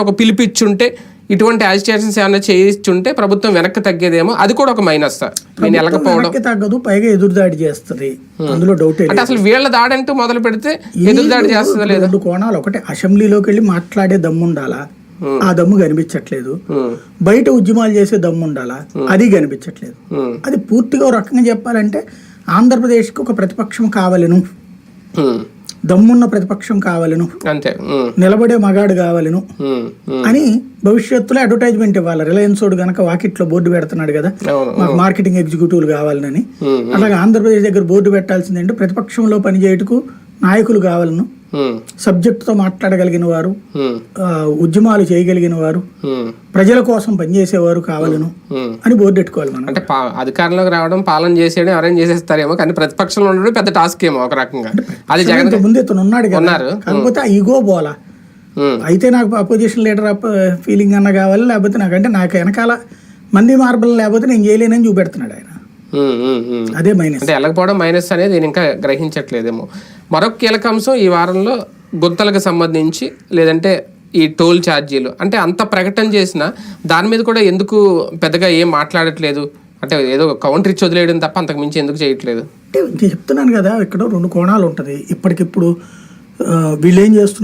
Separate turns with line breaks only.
ఒక పిలిపిచ్చుంటే ఇటువంటి యాజిటేషన్స్ ఏమైనా చేయించుంటే ప్రభుత్వం వెనక్కి తగ్గేదేమో, అది కూడా ఒక మైనస్. నేను వెళ్ళకపోవడం
తగ్గదు, పైగా ఎదురుదాడి చేస్తుంది, అందులో డౌట్.
అంటే అసలు వీళ్ళ దాడంటూ మొదలు పెడితే ఎదురుదాడి చేస్తుందా లేదా?
2 కోణాలు. ఒకటి, అసెంబ్లీలోకి వెళ్ళి మాట్లాడే దమ్ము ఉండాలా, ఆ దమ్ము కనిపించట్లేదు. బయట ఉద్యమాలు చేసే దమ్ము ఉండాలా, అది కనిపించట్లేదు. అది పూర్తిగా ఒక రకంగా చెప్పాలంటే ఆంధ్రప్రదేశ్కి ఒక ప్రతిపక్షం కావాలను, దమ్మున్న ప్రతిపక్షం కావాలను,
అంతే,
నిలబడే మగాడు కావాలను అని భవిష్యత్తులో అడ్వర్టైజ్మెంట్ ఇవ్వాలి. రిలయన్స్ వాడు గనక వాకిట్లో బోర్డు పెడుతున్నాడు కదా, మాకు మార్కెటింగ్ ఎగ్జిక్యూటివ్లు కావాలని. అలాగే ఆంధ్రప్రదేశ్ దగ్గర బోర్డు పెట్టాల్సిందంటే ప్రతిపక్షంలో పనిచేయటకు నాయకులు కావాలను, సబ్జెక్ట్ తో మాట్లాడగలిగిన వారు, ఉద్యమాలు చేయగలిగిన వారు, ప్రజల కోసం పనిచేసేవారు కావాలను అని బోర్డు పెట్టుకోవాలి మనం.
అంటే అధికారంలోకి రావడం, పాలన చేసేయడం అరేంజ్ చేసేస్తారేమో, కానీ ప్రతిపక్షంలో ఉండడం పెద్ద టాస్క్ ఏమో ఒక రకంగా. అది జగన్
ముందు ఇతను ఉన్నాడు కదా, కాకపోతే ఆ ఈగో పోలా. అయితే నాకు అపోజిషన్ లీడర్ ఫీలింగ్ అన్న కావాలి, లేకపోతే నాకు వెనకాల మంది మార్బల్ లేకపోతే నేను చేయలేనని చూపెడుతున్నాడు ఆయన. అదే మైనస్.
అంటే వెళ్ళకపోవడం మైనస్ అనేది నేను ఇంకా గ్రహించట్లేదేమో. మరొక కీలక అంశం ఈ వారంలో గుంతలకు సంబంధించి, లేదంటే ఈ టోల్ ఛార్జీలు. అంటే అంత ప్రకటన చేసినా దాని మీద కూడా ఎందుకు పెద్దగా ఏం మాట్లాడట్లేదు? అంటే ఏదో కౌంటర్ ఇచ్చి వదిలేయడం తప్ప అంతకు మించి ఎందుకు చేయట్లేదు?
అంటే చెప్తున్నాను కదా, ఇక్కడ 2 కోణాలు ఉంటుంది. ఇప్పటికిప్పుడు వీళ్ళు ఏం చేస్తున్నారు,